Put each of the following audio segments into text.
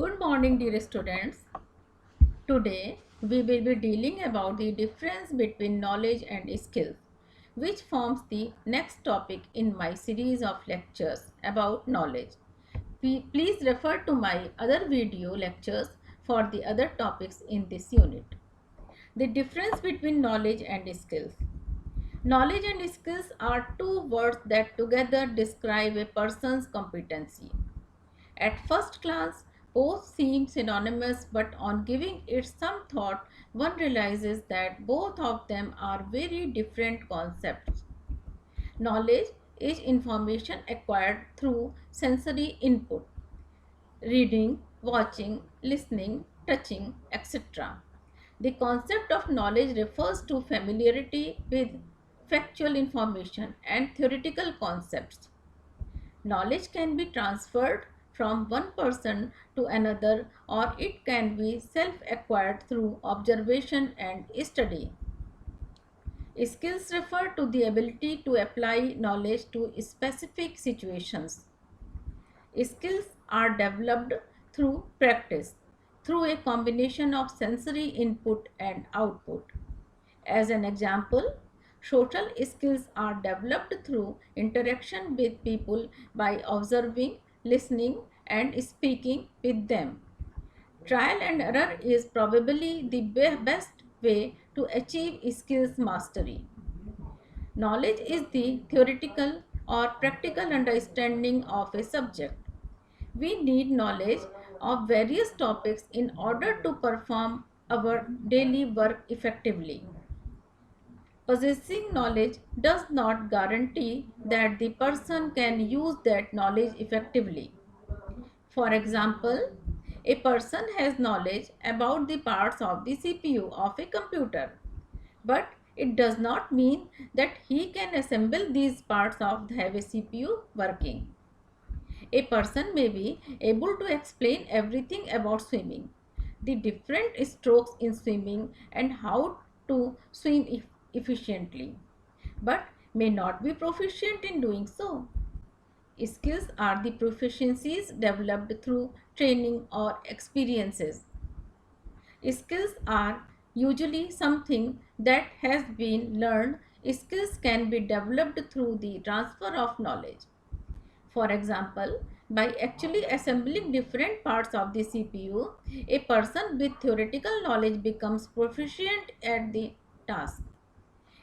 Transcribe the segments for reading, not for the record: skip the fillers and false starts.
Good morning, dear students. Today we will be dealing about the difference between knowledge and skills, which forms the next topic in my series of lectures about knowledge. Please refer to my other video lectures for the other topics in this unit. The difference between knowledge and skills. Knowledge and skills are two words that together describe a person's competency. At first glance, both seem synonymous, but on giving it some thought, one realizes that both of them are very different concepts. Knowledge is information acquired through sensory input, reading, watching, listening, touching, etc. The concept of knowledge refers to familiarity with factual information and theoretical concepts. Knowledge can be transferred from one person to another, or it can be self-acquired through observation and study. Skills refer to the ability to apply knowledge to specific situations. Skills are developed through practice, through a combination of sensory input and output. As an example, social skills are developed through interaction with people by observing, listening, and speaking with them. Trial and error is probably the best way to achieve skills mastery. Knowledge is the theoretical or practical understanding of a subject. We need knowledge of various topics in order to perform our daily work effectively. Possessing knowledge does not guarantee that the person can use that knowledge effectively. For example, a person has knowledge about the parts of the CPU of a computer, but it does not mean that he can assemble these parts of have a CPU working. A person may be able to explain everything about swimming, the different strokes in swimming, and how to swim efficiently, but may not be proficient in doing so. Skills are the proficiencies developed through training or experiences. Skills are usually something that has been learned. Skills can be developed through the transfer of knowledge. For example, by actually assembling different parts of the CPU, a person with theoretical knowledge becomes proficient at the task.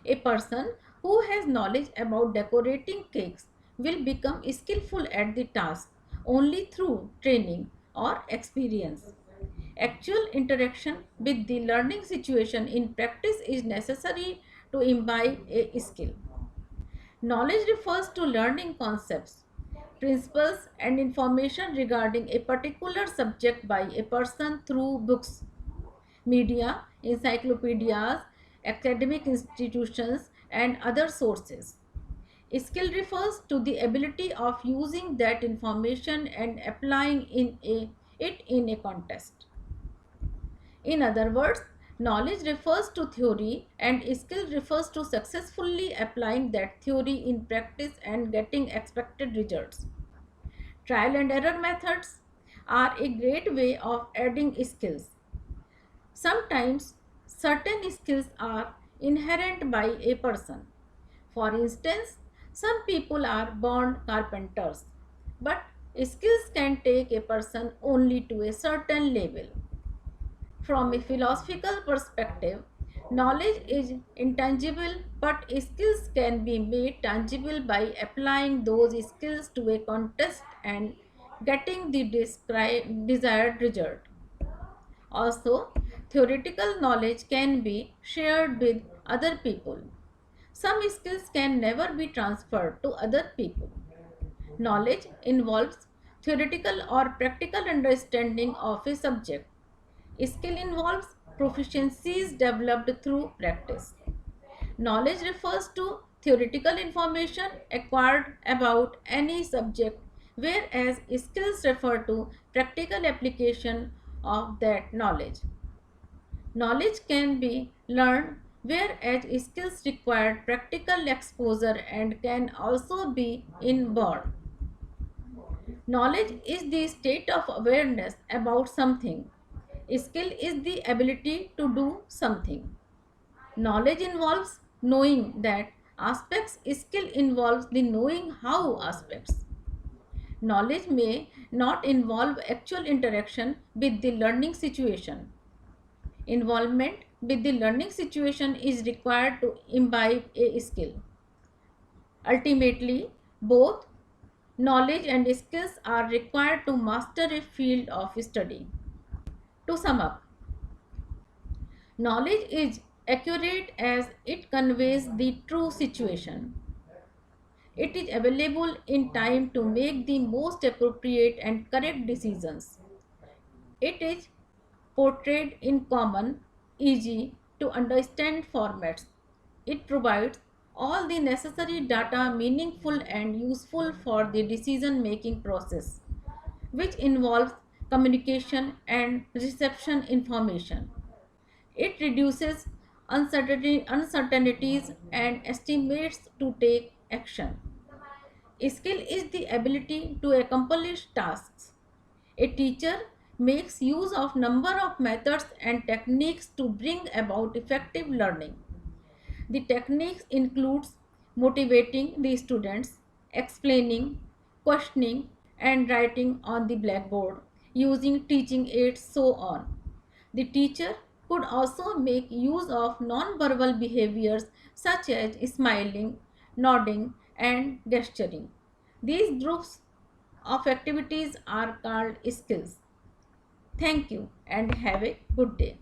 A person who has knowledge about decorating cakes will become skillful at the task only through training or experience. Actual interaction with the learning situation in practice is necessary to imbibe a skill. Knowledge refers to learning concepts, principles, and information regarding a particular subject by a person through books, media, encyclopedias, academic institutions, and other sources. Skill refers to the ability of using that information and applying it in a context. In other words, knowledge refers to theory and skill refers to successfully applying that theory in practice and getting expected results. Trial and error methods are a great way of adding skills. Sometimes certain skills are inherent by a person. For instance, some people are born carpenters, but skills can take a person only to a certain level. From a philosophical perspective, knowledge is intangible, but skills can be made tangible by applying those skills to a context and getting the desired result. Also, theoretical knowledge can be shared with other people. Some skills can never be transferred to other people. Knowledge involves theoretical or practical understanding of a subject. Skill involves proficiencies developed through practice. Knowledge refers to theoretical information acquired about any subject, whereas skills refer to practical application of that knowledge. Knowledge can be learned, whereas skills require practical exposure and can also be inborn. Knowledge is the state of awareness about something. Skill is the ability to do something. Knowledge involves knowing that aspects, skill involves the knowing how aspects. Knowledge may not involve actual interaction with the learning situation. Involvement with the learning situation is required to imbibe a skill. Ultimately, both knowledge and skills are required to master a field of study. To sum up, knowledge is accurate as it conveys the true situation. It is available in time to make the most appropriate and correct decisions. It is portrayed in common, easy to understand formats. It provides all the necessary data meaningful and useful for the decision making process, which involves communication and reception information. It reduces uncertainties and estimates to take action. Skill is the ability to accomplish tasks. A teacher makes use of number of methods and techniques to bring about effective learning. The techniques includes motivating the students, explaining, questioning and writing on the blackboard, using teaching aids so on. The teacher could also make use of non-verbal behaviors such as smiling, nodding and gesturing. These groups of activities are called skills. Thank you and have a good day.